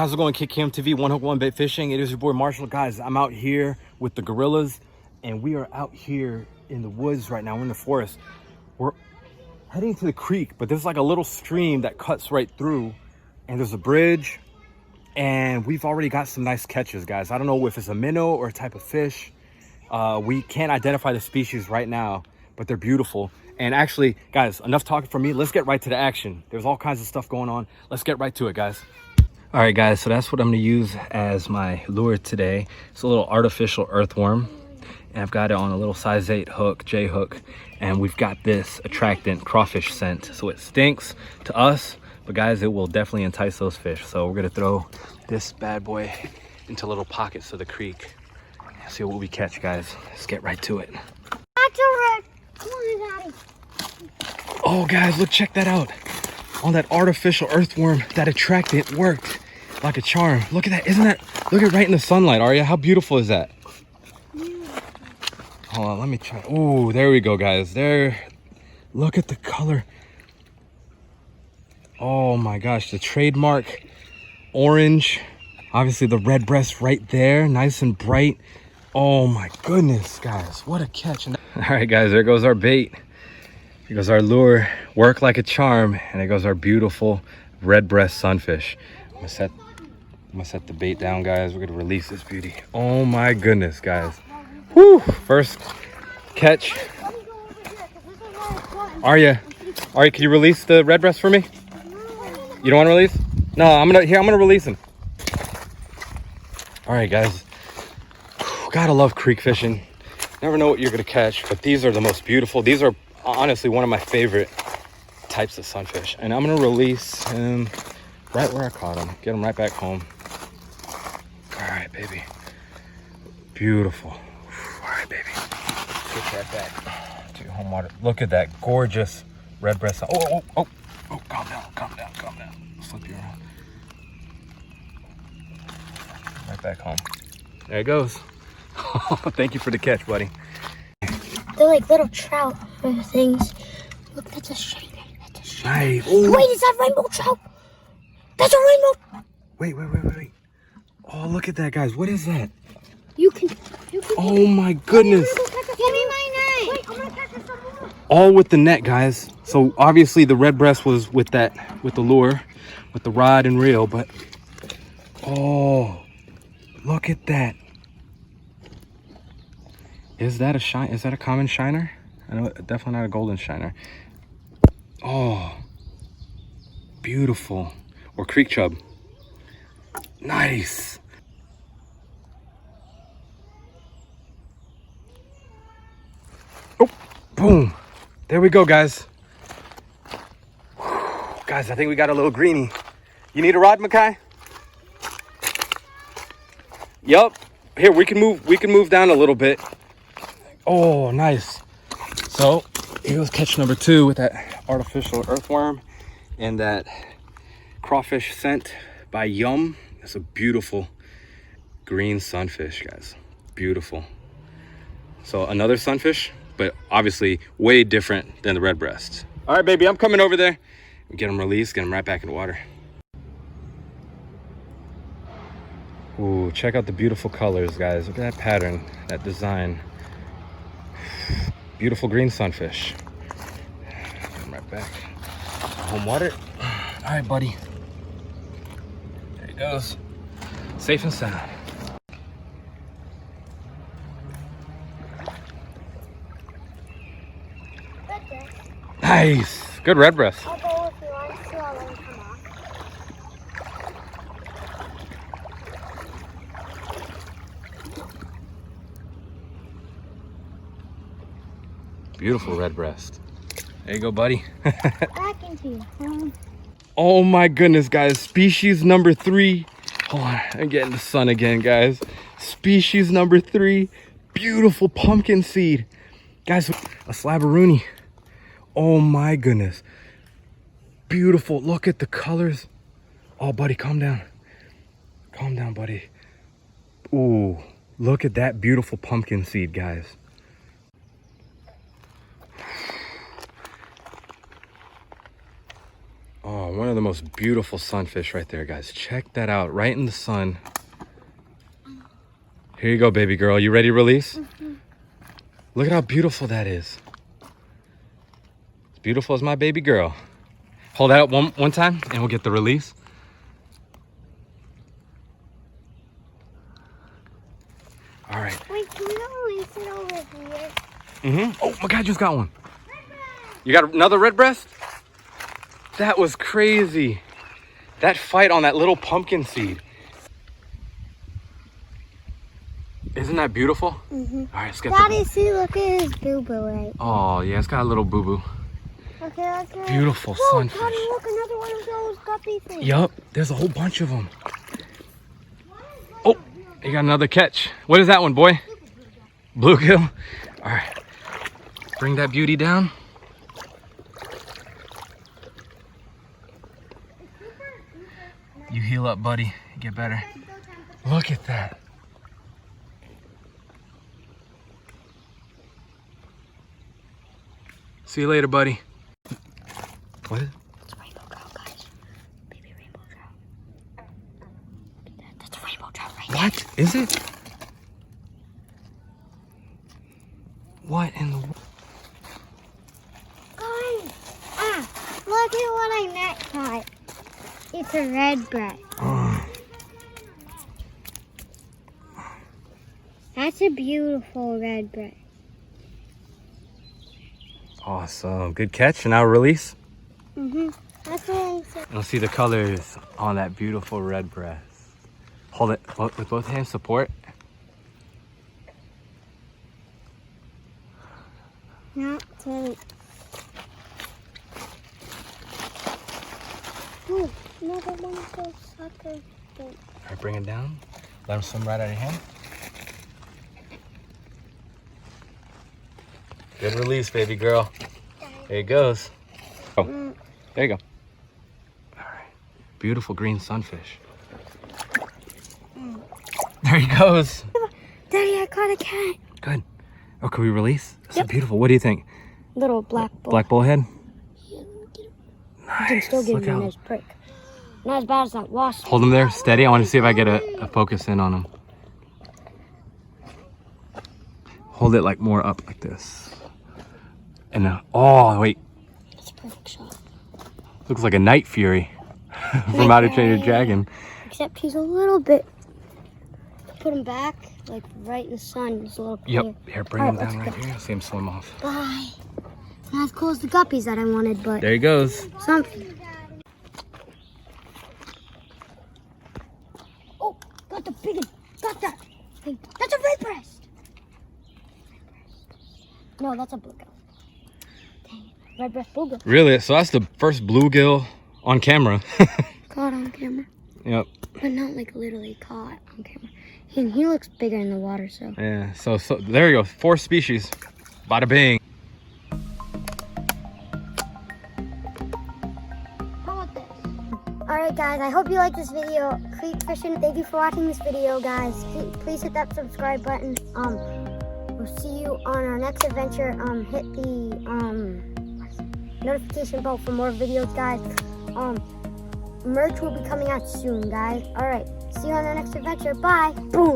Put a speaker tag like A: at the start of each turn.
A: how's it going? KKM TV, One Hook One Bait Fishing. It is your boy Marshall. Guys, I'm out here with the gorillas, and we are out here in the woods right now. We're in the forest. We're heading to the creek, but there's like a little stream that cuts right through, and there's a bridge, and we've already got some nice catches, guys. I don't know if it's a minnow or a type of fish. We can't identify the species right now, but they're beautiful. And actually, guys, enough talking from me. Let's get right to the action. There's all kinds of stuff going on. Let's get right to it, guys. All right, guys, so that's what I'm gonna use as my lure today. It's a little artificial earthworm, and I've got it on a little size 8 hook, J hook, and we've got this attractant crawfish scent. So it stinks to us, but guys, it will definitely entice those fish. So we're gonna throw this bad boy into little pockets of the creek. See what we catch, guys. Let's get right to it. Oh, guys, look, check that out. On that artificial earthworm, that attractant worked like a charm. Look at that. Isn't that, look at right in the sunlight, Arya. How beautiful is that? Hold on, let me try. Oh, there we go, guys. There, look at the color. Oh my gosh, the trademark orange. Obviously the red breast right there, nice and bright. Oh my goodness, guys, what a catch. All right, guys, there goes our bait. Here goes our lure, work like a charm, and there goes our beautiful red breast sunfish. I'm gonna set the bait down, guys. We're gonna release this beauty. Oh my goodness, guys. Whoo! First catch. Arya, can you release the red breast for me? You don't want to release? No, I'm gonna release him. All right, guys. Gotta love creek fishing. Never know what you're gonna catch, but these are the most beautiful. These are honestly one of my favorite types of sunfish, and I'm gonna release him right where I caught him. Get him right back home. All right, baby. Beautiful. All right, baby. Get that back to your home water. Look at that gorgeous red breast. Oh, calm down. Flip you around. Right back home. There it goes. Thank you for the catch, buddy.
B: They're like little trout things. Look, that's a shiner.
A: Nice.
B: Wait, is that rainbow trout? That's a rainbow.
A: Wait. Oh, look at that, guys. What is that?
B: You can
A: Oh my goodness.
B: Give me my net. Wait, I'm gonna catch some more.
A: All with the net, guys. So obviously the red breast was with the lure, with the rod and reel, but oh, look at that. Is that a common shiner? I know, definitely not a golden shiner. Oh, beautiful. Or creek chub. Nice. Oh, boom. There we go, guys. Whew. Guys, I think we got a little greenie. You need a rod, Makai? Yup. Here, we can move down a little bit. Oh, nice. So here goes catch number 2 with that artificial earthworm and that crawfish scent by Yum. It's a beautiful green sunfish, guys. Beautiful. So another sunfish, but obviously way different than the red breast. All right, baby, I'm coming over there. Get him released, get him right back in the water. Ooh, check out the beautiful colors, guys. Look at that pattern, that design. Beautiful green sunfish. Come right back. Home water. All right, buddy. There he goes. Safe and sound. Nice. Good red breast.
B: I'll go if you want to see how long come off.
A: Beautiful red breast. There you go, buddy.
B: Back into you.
A: Oh my goodness, guys. Species number 3. Hold on, I'm getting the sun again, guys. Species number 3. Beautiful pumpkin seed. Guys, a slabberoonie. Oh my goodness. Beautiful. Look at the colors. Oh, buddy, calm down. Calm down, buddy. Ooh, look at that beautiful pumpkin seed, guys. Oh, one of the most beautiful sunfish right there, guys. Check that out, right in the sun. Here you go, baby girl. You ready to release? Look at how beautiful that is. As beautiful as my baby girl. Hold that up one time and we'll get the release. All right.
B: Wait, can we go release it over here?
A: Oh my God, just got one. You got another red breast? That was crazy. That fight on that little pumpkin seed. Isn't that beautiful? All right, let's get
B: Daddy, see, look at his boo-boo, right?
A: Oh, yeah, it's got a little boo-boo.
B: Okay, let's go.
A: Beautiful
B: Whoa,
A: sunfish.
B: Daddy, look, another one of those guppy things.
A: Yup, there's a whole bunch of them. Oh, you got another catch. What is that one, boy? Bluegill? All right, bring that beauty down. You heal up, buddy. Get better. Look at that. See you later, buddy. What is it?
B: That's a rainbow trout, guys. Baby rainbow trout. That's a rainbow trout right there.
A: What is it? What in the world?
B: Guys, look at what I net caught. It's a red breast. That's a beautiful red breast.
A: Awesome. Good catch. And now release.
B: That's what I said.
A: You'll see the colors on that beautiful red breast. Hold it with both hands, support.
B: Not to. Ooh, another one of those sucker things.
A: All right, bring it down. Let them swim right out of your hand. Good release, baby girl. There it goes. Oh, there you go. All right. Beautiful green sunfish. There he goes.
B: Daddy, I caught a cat.
A: Good. Oh, can we release? That's so beautiful. What do you think?
B: Little black bull.
A: Black bullhead?
B: You
A: Nice.
B: can still get
A: Look
B: him in
A: how...
B: his prick. Not as bad as that wasp.
A: Hold him there, steady. I want to see if I get a focus in on him. Hold it like more up like this. And oh, wait.
B: That's a perfect shot.
A: Looks like a night fury from How to Train Your Dragon.
B: Except he's a little bit. Put him back, like right in the sun. He's a little clear.
A: Yep. Here, bring him down right here. See him swim off.
B: Bye. Not as cool as the guppies that I wanted, but
A: There he goes.
B: something. Oh, got the big one. Got that. Hey, that's a red breast. No, that's a bluegill. Dang it. Red breast bluegill.
A: Really? So that's the first bluegill on camera.
B: Caught on camera.
A: Yep.
B: But not like literally caught on camera. And he looks bigger in the water, so.
A: Yeah. So there you go. 4 species. Bada bing.
B: How about this? Alright guys, I hope you like this video. Creek fishing. Thank you for watching this video, guys. Please hit that subscribe button. We'll see you on our next adventure. Hit the notification bell for more videos, guys. Merch will be coming out soon, guys. Alright, see you on the next adventure. Bye. Boom.